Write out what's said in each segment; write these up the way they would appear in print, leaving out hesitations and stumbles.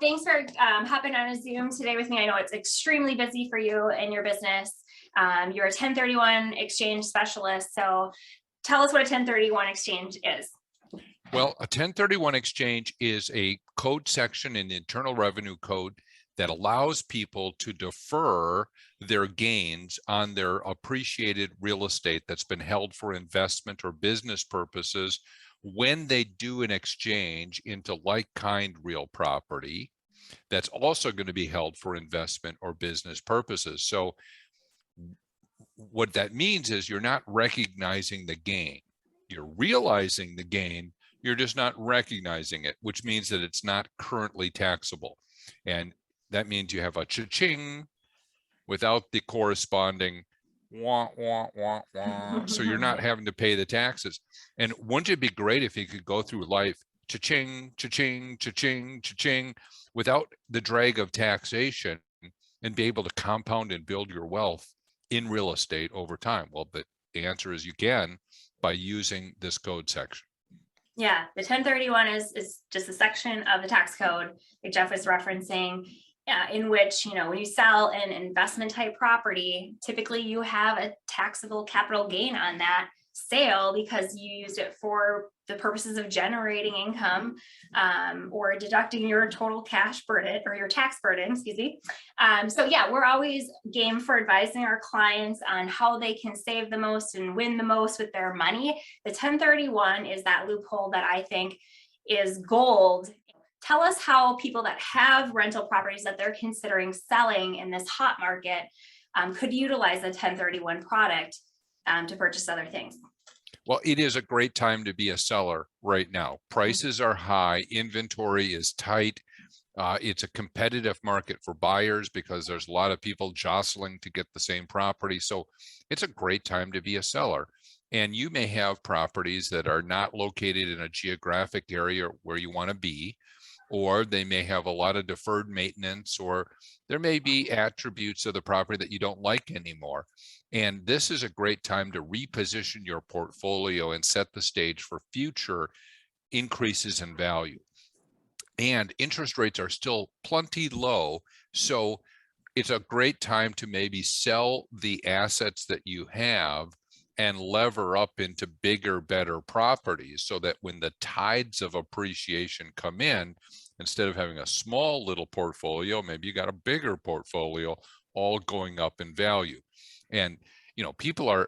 Thanks for hopping on a Zoom today with me. I know it's extremely busy for you and your business. You're a 1031 exchange specialist. So tell us what a 1031 exchange is. Well, a 1031 exchange is a code section in the Internal Revenue Code that allows people to defer their gains on their appreciated real estate that's been held for investment or business purposes when they do an exchange into like-kind real property that's also going to be held for investment or business purposes. So what that means is you're not recognizing the gain. You're realizing the gain, you're just not recognizing it, which means that it's not currently taxable. And that means you have a cha-ching without the corresponding wah, wah, wah, wah. So you're not having to pay the taxes. And wouldn't it be great if you could go through life cha-ching, cha-ching, cha-ching, cha-ching without the drag of taxation and be able to compound and build your wealth in real estate over time? Well, the answer is you can by using this code section. Yeah, the 1031 is just a section of the tax code that Jeff was referencing, in which, when you sell an investment type property, typically you have a taxable capital gain on that sale because you used it for the purposes of generating income, or deducting your total cash burden or your tax burden, excuse me. So yeah, we're always game for advising our clients on how they can save the most and win the most with their money. The 1031 is that loophole that I think is gold. Tell us how people that have rental properties that they're considering selling in this hot market could utilize the 1031 product to purchase other things. Well, it is a great time to be a seller right now. Prices are high, inventory is tight. It's a competitive market for buyers because there's a lot of people jostling to get the same property. So it's a great time to be a seller. And you may have properties that are not located in a geographic area where you want to be, or they may have a lot of deferred maintenance, or there may be attributes of the property that you don't like anymore. And this is a great time to reposition your portfolio and set the stage for future increases in value. And interest rates are still plenty low, so it's a great time to maybe sell the assets that you have and lever up into bigger, better properties so that when the tides of appreciation come in, instead of having a small little portfolio, maybe you got a bigger portfolio all going up in value. And, people are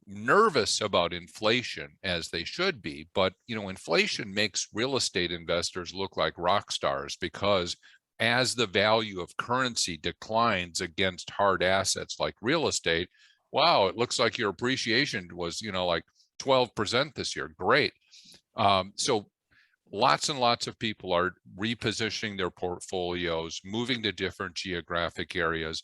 nervous about inflation, as they should be, but, inflation makes real estate investors look like rock stars, because as the value of currency declines against hard assets like real estate, wow, it looks like your appreciation was, like 12% this year. Great. So lots and lots of people are repositioning their portfolios, moving to different geographic areas.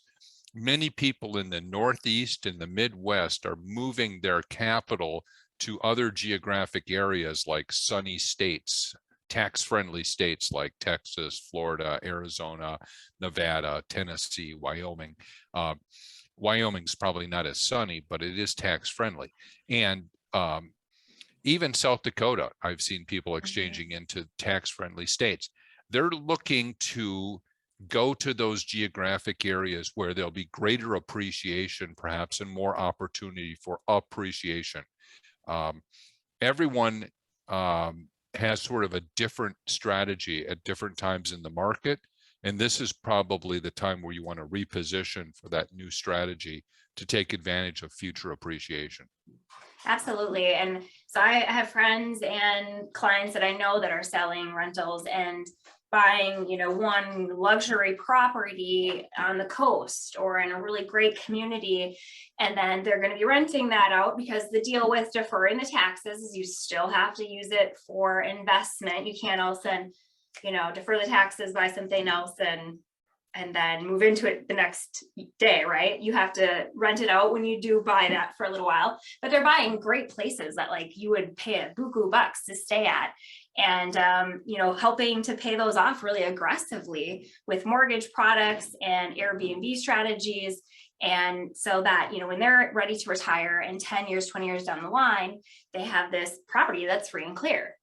Many people in the Northeast and the Midwest are moving their capital to other geographic areas like sunny states, tax-friendly states like Texas, Florida, Arizona, Nevada, Tennessee, Wyoming. Wyoming's probably not as sunny, but it is tax-friendly. And even South Dakota, I've seen people exchanging into tax-friendly states. They're looking to go to those geographic areas where there'll be greater appreciation, perhaps, and more opportunity for appreciation. Everyone has sort of a different strategy at different times in the market. And this is probably the time where you want to reposition for that new strategy to take advantage of future appreciation. Absolutely. And so I have friends and clients that I know that are selling rentals and buying, one luxury property on the coast or in a really great community. And then they're going to be renting that out, because the deal with deferring the taxes is you still have to use it for investment. You can't also, defer the taxes, buy something else and then move into it the next day, right? You have to rent it out when you do buy that for a little while, but they're buying great places that you would pay a buku bucks to stay at. And, helping to pay those off really aggressively with mortgage products and Airbnb strategies. And so that, when they're ready to retire in 10 years, 20 years down the line, they have this property that's free and clear.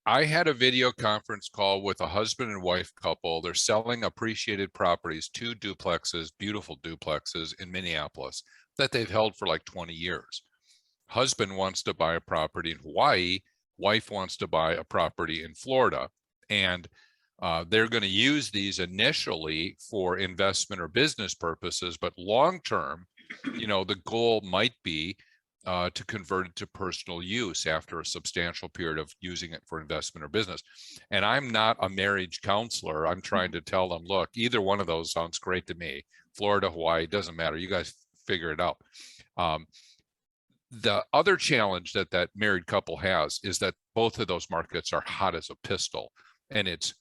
I had a video conference call with a husband and wife couple. They're selling appreciated properties, 2 duplexes, beautiful duplexes in Minneapolis that they've held for like 20 years. Husband wants to buy a property in Hawaii. Wife wants to buy a property in Florida. And they're going to use these initially for investment or business purposes, but long-term, the goal might be to convert it to personal use after a substantial period of using it for investment or business. And I'm not a marriage counselor. I'm trying to tell them, look, either one of those sounds great to me. Florida, Hawaii, doesn't matter. You guys figure it out. The other challenge that married couple has is that both of those markets are hot as a pistol. And it's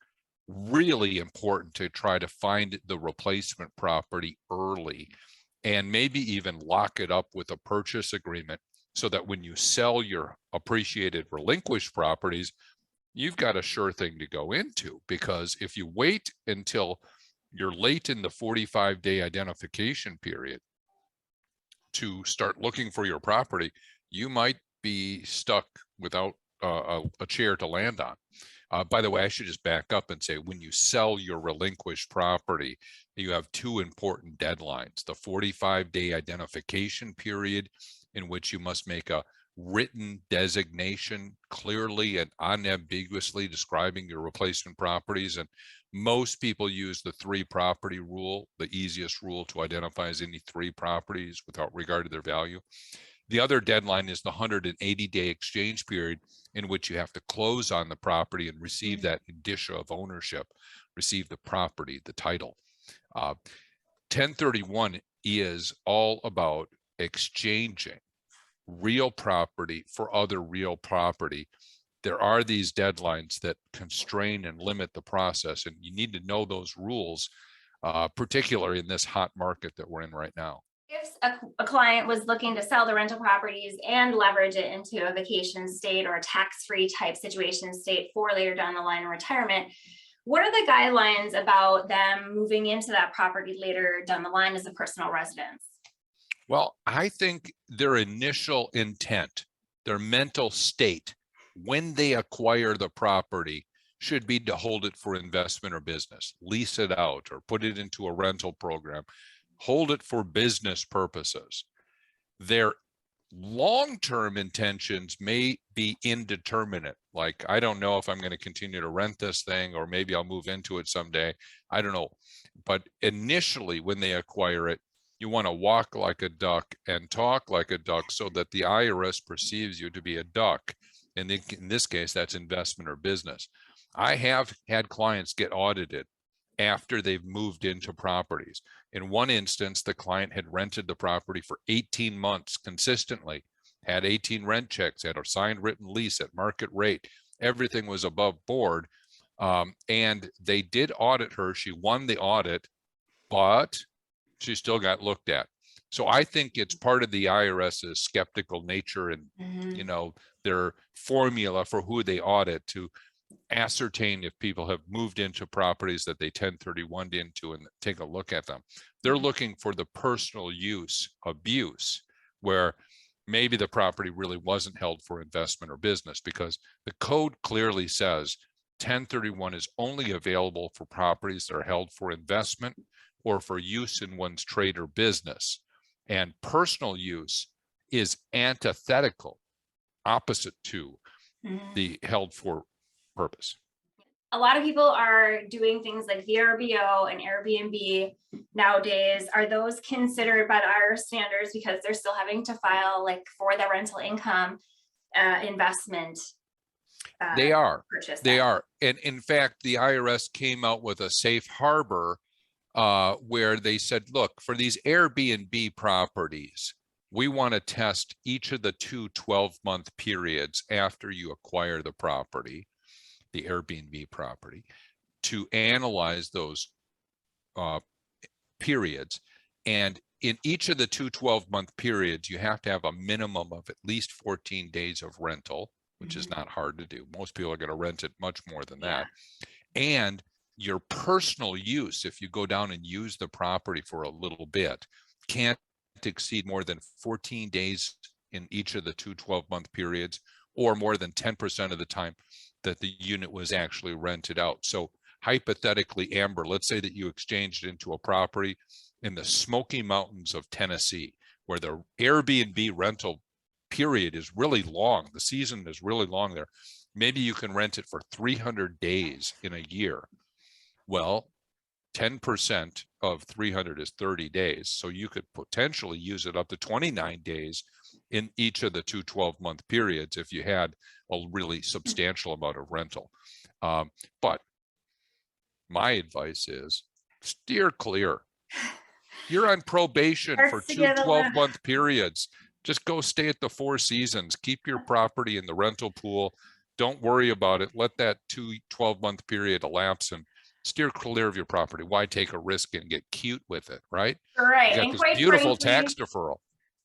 really important to try to find the replacement property early, and maybe even lock it up with a purchase agreement so that when you sell your appreciated relinquished properties, you've got a sure thing to go into. Because if you wait until you're late in the 45-day identification period to start looking for your property, you might be stuck without a chair to land on. By the way, I should just back up and say, when you sell your relinquished property, you have 2 important deadlines: the 45-day identification period, in which you must make a written designation clearly and unambiguously describing your replacement properties. And most people use the 3 property rule, the easiest rule to identify as any 3 properties without regard to their value. The other deadline is the 180-day exchange period, in which you have to close on the property and receive that indicia of ownership, receive the property, the title. 1031 is all about exchanging real property for other real property. There are these deadlines that constrain and limit the process, and you need to know those rules, particularly in this hot market that we're in right now. If a client was looking to sell the rental properties and leverage it into a vacation state or a tax-free type situation state for later down the line in retirement, what are the guidelines about them moving into that property later down the line as a personal residence? Well, I think their initial intent, their mental state, when they acquire the property, should be to hold it for investment or business, lease it out, or put it into a rental program, hold it for business purposes. Their long-term intentions may be indeterminate. Like, I don't know if I'm going to continue to rent this thing, or maybe I'll move into it someday. I don't know. But initially, when they acquire it, you want to walk like a duck and talk like a duck so that the IRS perceives you to be a duck. And in this case, that's investment or business. I have had clients get audited after they've moved into properties. In one instance, the client had rented the property for 18 months consistently, had 18 rent checks, had a signed written lease at market rate. Everything was above board. And they did audit her. She won the audit, but she still got looked at. So I think it's part of the IRS's skeptical nature and, their formula for who they audit to ascertain if people have moved into properties that they 1031'd into and take a look at them. They're looking for the personal use abuse, where maybe the property really wasn't held for investment or business, because the code clearly says 1031 is only available for properties that are held for investment or for use in one's trade or business. And personal use is antithetical, opposite to the held for purpose. A lot of people are doing things like VRBO and Airbnb nowadays. Are those considered by the IRS standards because they're still having to file like for the rental income investment? They are. Purchase they then? are. And in fact, the IRS came out with a safe harbor where they said, look, for these Airbnb properties, we want to test each of the 2 12-month periods after you acquire the property, the Airbnb property, to analyze those periods. And in each of the 2 12-month periods, you have to have a minimum of at least 14 days of rental, which is not hard to do. Most people are going to rent it much more than that. And your personal use, if you go down and use the property for a little bit, can't exceed more than 14 days in each of the 2 12-month periods, or more than 10% of the time that the unit was actually rented out. So hypothetically, Amber, let's say that you exchanged it into a property in the Smoky Mountains of Tennessee, where the Airbnb rental period is really long. The season is really long there. Maybe you can rent it for 300 days in a year. Well, 10% of 300 is 30 days. So you could potentially use it up to 29 days in each of the two 12-month periods if you had a really substantial amount of rental. But my advice is steer clear. You're on probation for two 12-month periods. Just go stay at the Four Seasons. Keep your property in the rental pool. Don't worry about it. Let that 12-month period elapse and steer clear of your property. Why take a risk and get cute with it, right? Right. You got this beautiful tax deferral.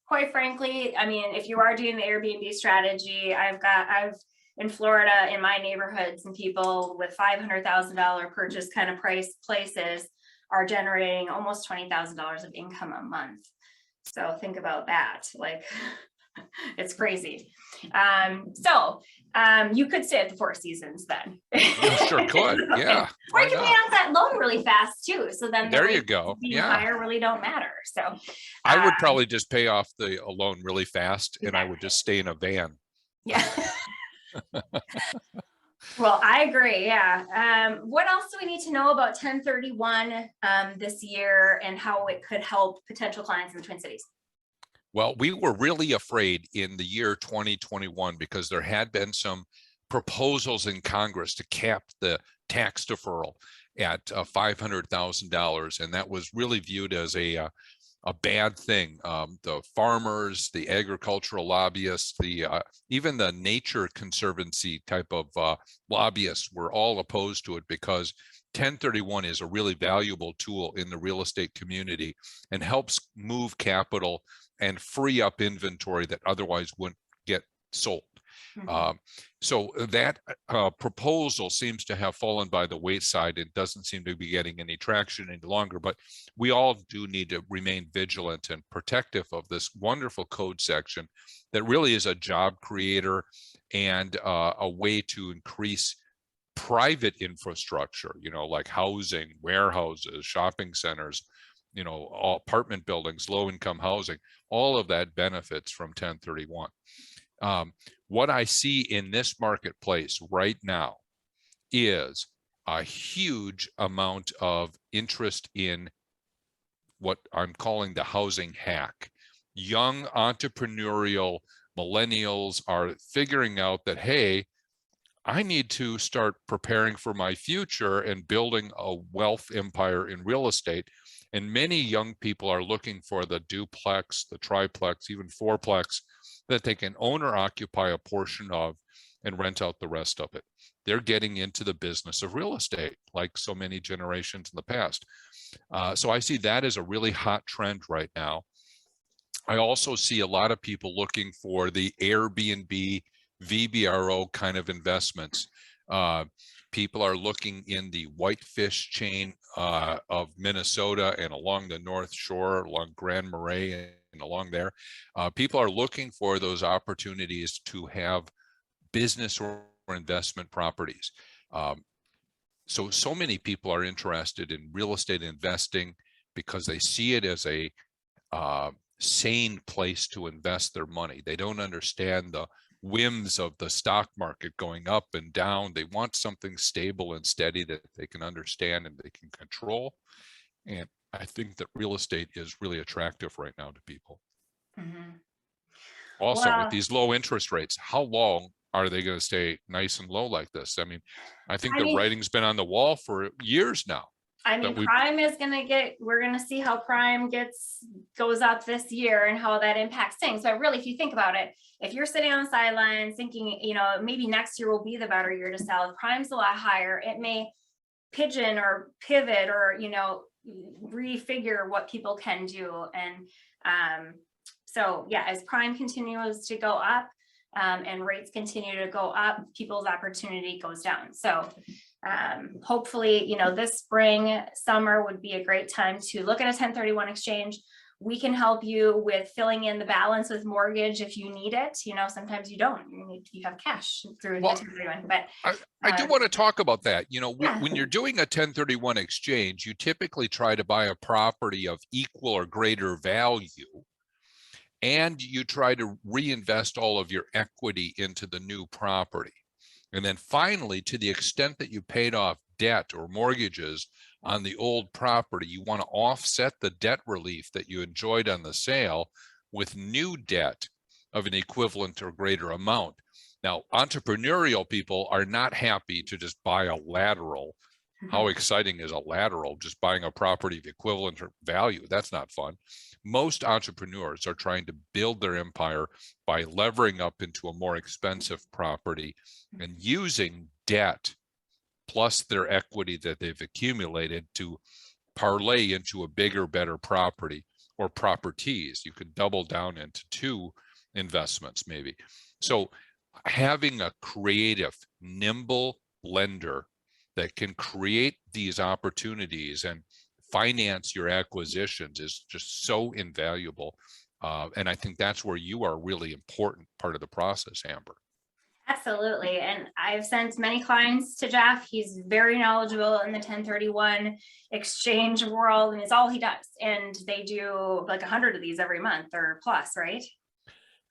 Quite frankly, I mean, if you are doing the Airbnb strategy, I've in Florida, in my neighborhood, some people with $500,000 purchase kind of price places are generating almost $20,000 of income a month. So think about that. Like, it's crazy. You could stay at the Four Seasons then. You sure could. Yeah. Or you can pay off that loan really fast too. So then there you go. Being higher really don't matter. So I would probably just pay off the loan really fast, and I would just stay in a van. Yeah. Well, I agree. Yeah. What else do we need to know about 1031 this year and how it could help potential clients in the Twin Cities? Well, we were really afraid in the year 2021 because there had been some proposals in Congress to cap the tax deferral at $500,000, and that was really viewed as a bad thing. The farmers, the agricultural lobbyists, even the nature conservancy type of lobbyists were all opposed to it because 1031 is a really valuable tool in the real estate community and helps move capital and free up inventory that otherwise wouldn't get sold. Mm-hmm. So that proposal seems to have fallen by the wayside. It doesn't seem to be getting any traction any longer, but we all do need to remain vigilant and protective of this wonderful code section that really is a job creator and a way to increase private infrastructure, like housing, warehouses, shopping centers, apartment buildings, low-income housing, all of that benefits from 1031. What I see in this marketplace right now is a huge amount of interest in what I'm calling the housing hack. Young entrepreneurial millennials are figuring out that, hey, I need to start preparing for my future and building a wealth empire in real estate. And many young people are looking for the duplex, the triplex, even fourplex that they can own or occupy a portion of and rent out the rest of it. They're getting into the business of real estate like so many generations in the past. So I see that as a really hot trend right now. I also see a lot of people looking for the Airbnb, VBRO kind of investments. People are looking in the Whitefish chain of Minnesota and along the North Shore, along Grand Marais and along there. People are looking for those opportunities to have business or investment properties. So many people are interested in real estate investing because they see it as a sane place to invest their money. They don't understand the whims of the stock market going up and down. They want something stable and steady that they can understand and they can control. And I think that real estate is really attractive right now to people. Mm-hmm. Also, with these low interest rates, how long are they going to stay nice and low like this? I mean, I think the writing's been on the wall for years now. I mean, prime is going to we're going to see how prime goes up this year and how that impacts things. But really, if you think about it, if you're sitting on the sidelines thinking, maybe next year will be the better year to sell, if prime's a lot higher, it may pigeon or pivot or, refigure what people can do. And so, yeah, as prime continues to go up and rates continue to go up, people's opportunity goes down. So hopefully, this spring, summer would be a great time to look at a 1031 exchange. we can help you with filling in the balance with mortgage if you need it. You know, sometimes you don't, you have cash through the Well, 1031, but I do want to talk about that. You know, yeah. when you're doing a 1031 exchange, you typically try to buy a property of equal or greater value, and you try to reinvest all of your equity into the new property. And then finally, to the extent that you paid off debt or mortgages on the old property, you want to offset the debt relief that you enjoyed on the sale with new debt of an equivalent or greater amount. Now, entrepreneurial people are not happy to just buy a lateral. How exciting is a lateral? Just buying a property of equivalent or value? That's not fun. Most entrepreneurs are trying to build their empire by levering up into a more expensive property and using debt plus their equity that they've accumulated to parlay into a bigger, better property or properties. You could double down into 2 investments maybe. So having a creative, nimble lender that can create these opportunities and finance your acquisitions is just so invaluable. And I think that's where you are a really important part of the process, Amber. Absolutely. And I've sent many clients to Jeff. He's very knowledgeable in the 1031 exchange world, and it's all he does. And they do like 100 of these every month or plus, right?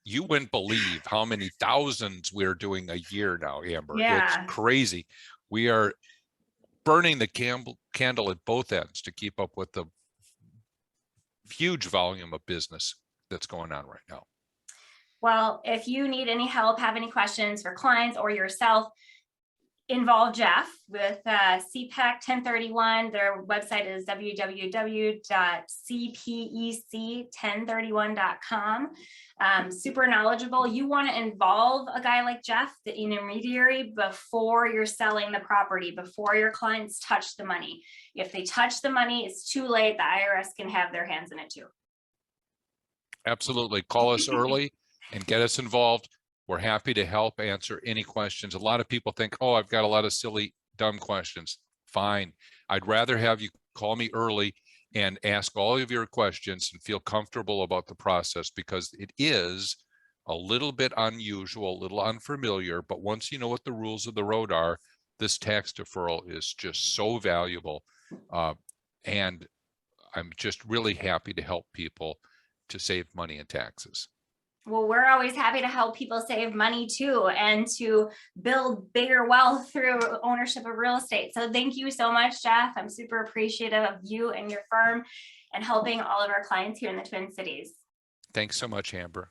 You wouldn't believe how many thousands we're doing a year now, Amber. Yeah. It's crazy. We are burning the candle at both ends to keep up with the huge volume of business that's going on right now. Well, if you need any help, have any questions for clients or yourself, involve Jeff with CPEC1031. Their website is www.cpec1031.com. Super knowledgeable. You want to involve a guy like Jeff, the intermediary, before you're selling the property, before your clients touch the money. If they touch the money, it's too late. The IRS can have their hands in it too. Absolutely. Call us early and get us involved. We're happy to help answer any questions. A lot of people think, oh, I've got a lot of silly, dumb questions. Fine. I'd rather have you call me early and ask all of your questions and feel comfortable about the process, because it is a little bit unusual, a little unfamiliar, but once you know what the rules of the road are, this tax deferral is just so valuable. And I'm just really happy to help people to save money in taxes. Well, we're always happy to help people save money too, and to build bigger wealth through ownership of real estate. So thank you so much, Jeff. I'm super appreciative of you and your firm and helping all of our clients here in the Twin Cities. Thanks so much, Amber.